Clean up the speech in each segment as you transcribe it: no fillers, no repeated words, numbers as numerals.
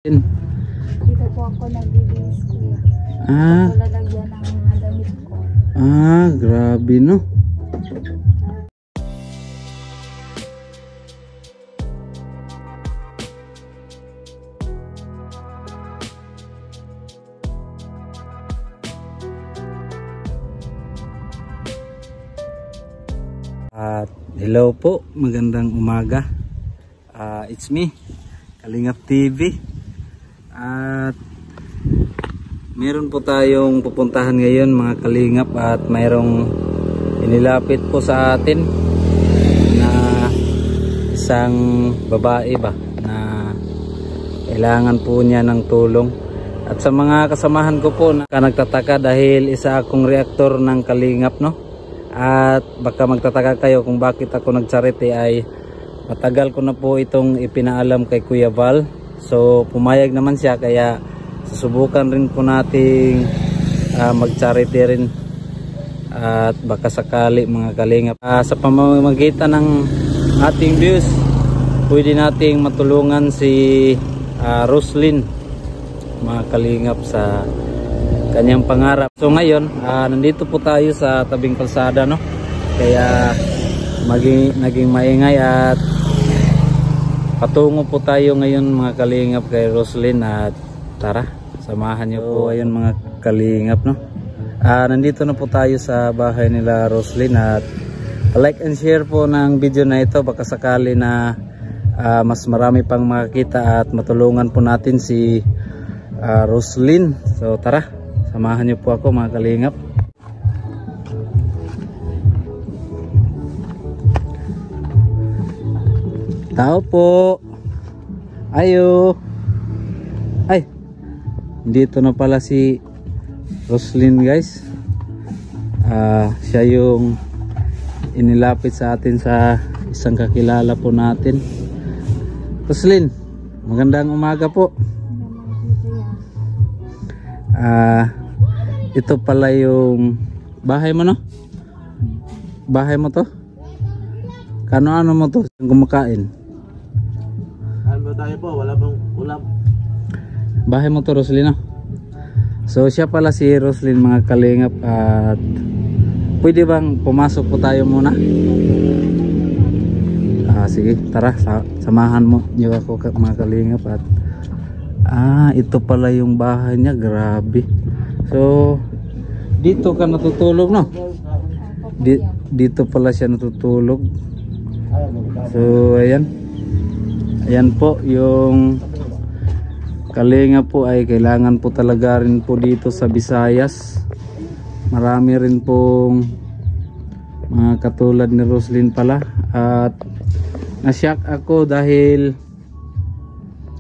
Dito po ako nagbibihis, kuya. Ah, Ako lalagyan ng mga damit ko. grabe no. Hello po, magandang umaga. It's me, Kalingap TV. At meron po tayong pupuntahan ngayon mga Kalingap, at mayroong inilapit po sa atin na isang babae ba na kailangan po niya ng tulong. At sa mga kasamahan ko po na nagtataka dahil isa akong reaktor ng Kalingap, no? At baka magtataka kayo kung bakit ako nag-charity, ay matagal ko na po itong ipinaalam kay Kuya Val. So pumayag naman siya, kaya susubukan rin po nating mag-charity rin, at baka sakali mga Kalingap, sa pamamagitan ng ating views pwede nating matulungan si Roslyn mga Kalingap sa kanyang pangarap. So ngayon nandito po tayo sa tabing kalsada, no? Kaya naging maingay at patungo po tayo ngayon mga Kalingap kay Roslyn, at tara, samahan niyo po. Ayun mga Kalingap, no? Nandito na po tayo sa bahay nila Roslyn, at like and share po ng video na ito, baka sakali na mas marami pang makakita at matulungan po natin si Roslyn. So tara, samahan niyo po ako mga Kalingap. Tao po. Ayo. Ay, dito na pala si Roslyn, guys. Siya yung inilapit sa atin sa isang kakilala po natin. Roslyn, magandang umaga po. Ito pala yung bahay mo, no? Bahay mo to? Ano mo to? Kumakain? Ano tayo po? Wala pang ulam. Bahay mo to, Roslyn, no? So siya pala si Roslyn mga Kalingap, at pwede bang pumasok po tayo muna? Sige, tara, samahan mo niyo ako mga Kalingap. At ito pala yung bahay niya, grabe. So dito ka natutulog, no? Dito pala siya natutulog. So ayan po yung Kalingap po, ay kailangan po talaga rin po dito sa Visayas. Marami rin pong mga katulad ni Roslyn pala, at na-shock ako dahil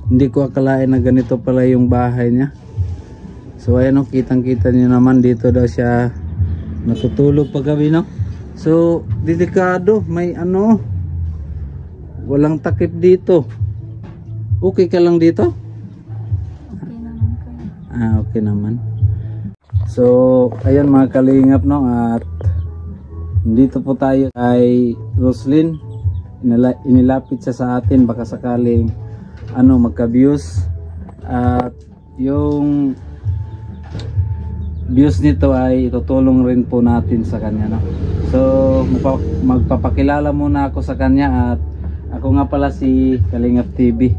hindi ko akalain na ganito pala yung bahay niya. So ayan, kitang kita niyo naman, dito daw siya natutulog paggabi, no? So delikado, may walang takip dito. Okay ka lang dito? Okay naman, kuya. Okay naman. So ayan mga Kalingap, no? At dito po tayo kay Roslyn. Inilapit siya sa atin, baka sakaling magka-views, at yung views nito ay itutulong rin po natin sa kanya, no? So magpapakilala muna ako sa kanya, at ako nga pala si Kalingap TV.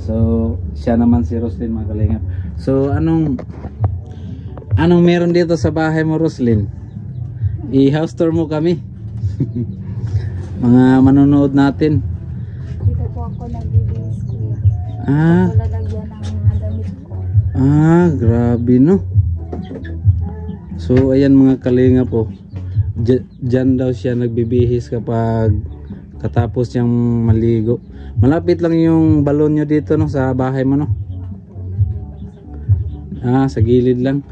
So siya naman si Roslyn mga Kalingap. So anong meron dito sa bahay mo, Roslyn? I-house tour mo kami. Mga manonood natin. Dito po ako nagbibihis, kuya. Ako lalagyan ng mga damit ko. Grabe, no? So ayan mga Kalingap po, dyan daw siya nagbibihis kapag katapos niyang maligo. Malapit lang yung balon nyo dito, no? Sa bahay mo, no? Sa gilid lang.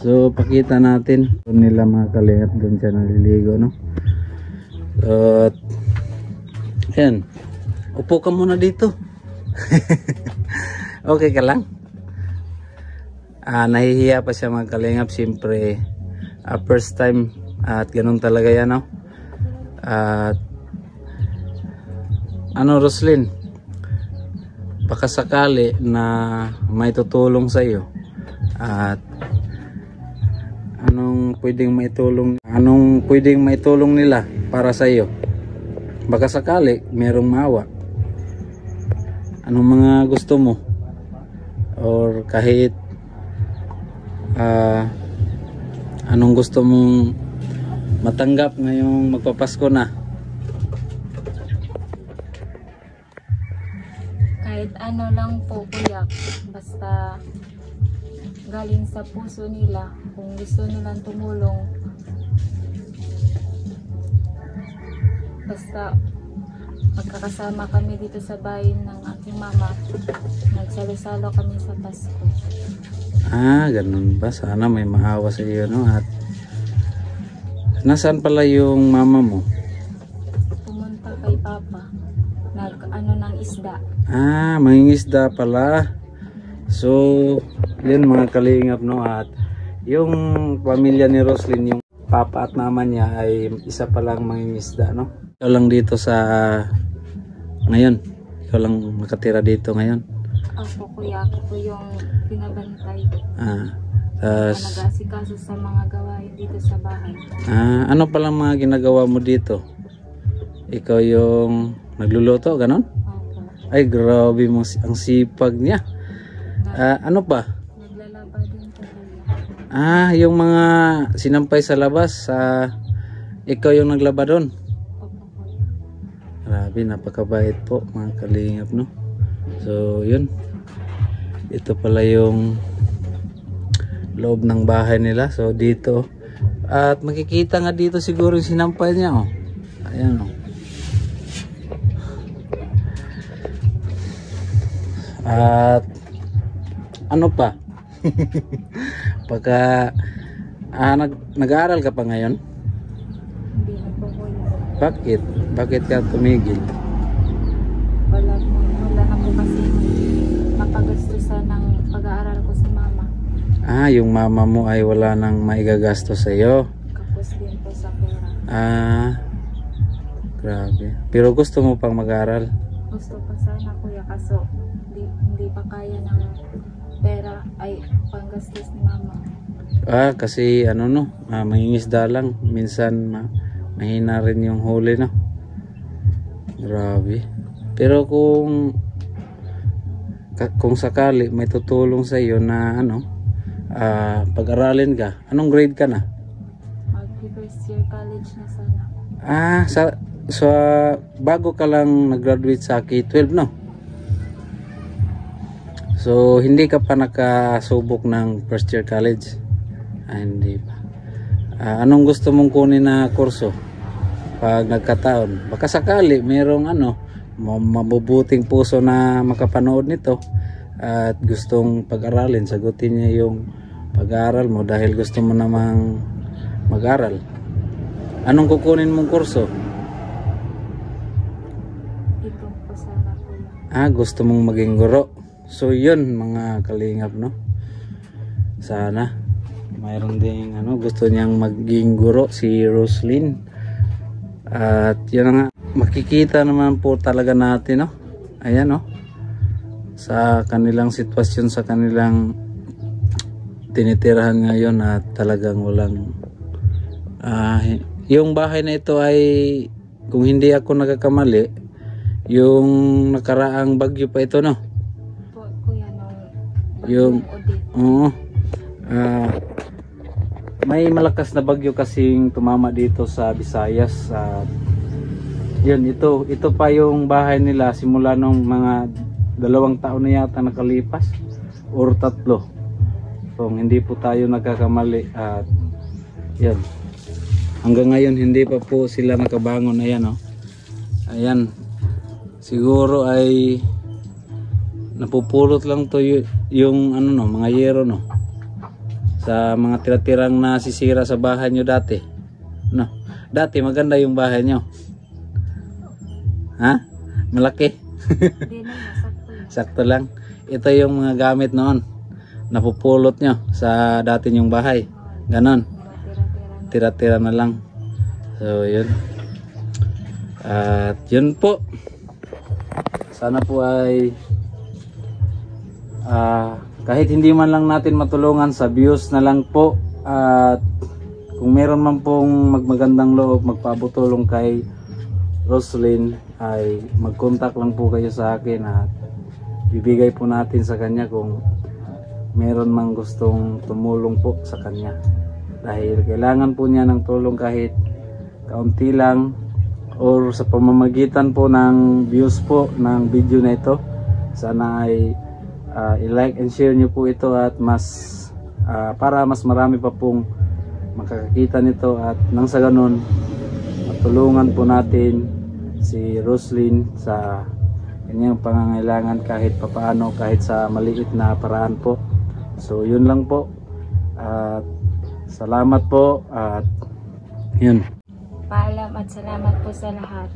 So pakita natin doon nila mga Kalingap, doon siya naliligo, no? At ayan, upo ka muna dito. Okay ka lang? Nahihiya pa siya mga Kalingap, siyempre first time, at ganun talaga yan, no? At Roslyn, baka sakali na may tutulong sa iyo at anong pwedeng maitulong nila para sa iyo. Baka sakali merong maawa. Anong mga gusto mo? Or kahit anong gusto mong matanggap ngayong magpapasko na? Kahit ano lang po kuya, basta galing sa puso nila, kung gusto nilang tumulong, basta magkakasama kami dito sa bahay ng aking mama, nagsalo-salo kami sa Pasko. Ganun ba? Sana may maawa sa iyo, no? At nasaan pala yung mama mo? Pumunta kay Papa, nag-ano ng isda. Mangingisda pala. So, yun mga kalingap, no? At yung pamilya ni Roslyn, yung papa at mama niya ay isa palang mangingisda, no? Ikaw lang dito sa ngayon? Ikaw lang nakatira dito ngayon? Ako kuya, ako po yung pinabantay. Nag-asikaso sa mga gawain dito sa bahay. Ano palang mga ginagawa mo dito? Ikaw yung nagluluto, ganon? Opo. Ay, grabe mo, ang sipag niya. Ano pa? Naglalaba din po kuya. Yung mga sinampay sa labas, ikaw yung naglaba doon? Opo kuya. Grabe, napakabait po mga kalingap, no? So, yun. Ito pala yung loob ng bahay nila. So, dito. At makikita nga dito siguro yung sinampay niya, oh. Ayan, oh. At ano pa? Pagka nag-aaral ka pa ngayon? Hindi na po kuya. Bakit ka tumigil? Wala na po kasi mapagastusan ng pag-aaral ko si mama. Yung mama mo ay wala nang maigagastos sa iyo. Kapos din po sa pera. Grabe. Pero gusto mo pang mag-aral? Gusto pa sana kuya, kaso hindi pa kaya ng pera ay panggastos ni mama. Kasi ano, no, mangingisda lang. Minsan mahina rin yung huli, no. Grabe. Pero kung sakali may tutulong sa iyo na ano, pag-aralin ka, anong grade ka na? Mag-first year college na sana. Bago ka lang nag-graduate sa K-12, no? So hindi ka pa nakasubok ng first year college? Hindi pa. Anong gusto mong kunin na kurso pag nagkataon? Baka sakali merong ano, mabubuting puso na makapanood nito at gustong pag-aralin, sagutin niya yung pag-aaral mo dahil gusto mo namang mag-aral. Anong kukunin mong kurso? Ito po sana kuya. Gusto mong maging guro. So yun mga kalingap, no? Sana mayroon ding ano, gusto niyang maging guro si Roslyn. At yun nga, makikita naman po talaga natin, no? Ayan, no? Sa kanilang sitwasyon, sa kanilang tinitirahan ngayon at talagang walang yung bahay na ito ay, kung hindi ako nagkakamali, yung nakaraang bagyo pa ito, no? Po kuya, Yung Odette. May malakas na bagyo kasing tumama dito sa Visayas. Yun, ito pa yung bahay nila simula nung mga 2 taon na yata nakalipas or 3, kung hindi po tayo nagkakamali. At yan, hanggang ngayon hindi pa po sila nakabangon. Ayan, oh. Ayan, siguro ay napupulot lang to yung ano, no, mga yero, no, sa mga tira-tirang nasisira sa bahay nyo dati, no? Dati maganda yung bahay nyo, malaki. Hindi na, sakto na. Sakto lang. Ito yung mga gamit noon napupulot nyo sa dati nyong bahay, ganon, tira-tira na lang. So yun, at yun po, sana po ay Kahit hindi man lang natin matulungan, sa views na lang po, at kung meron man pong magmagandang loob magpabutulong kay Roslyn, ay mag-contact lang po kayo sa akin at bibigay po natin sa kanya kung meron mang gustong tumulong po sa kanya, dahil kailangan po niya ng tulong kahit kaunti lang, or sa pamamagitan po ng views po ng video na ito. Sana ay i-like and share nyo po ito at para mas marami pa pong makakakita nito, at nang sa ganun matulungan po natin si Roslyn sa kanyang pangangailangan kahit papaano, kahit sa maliit na paraan po. So yun lang po, at salamat po, at yun. Paalam at salamat po sa lahat.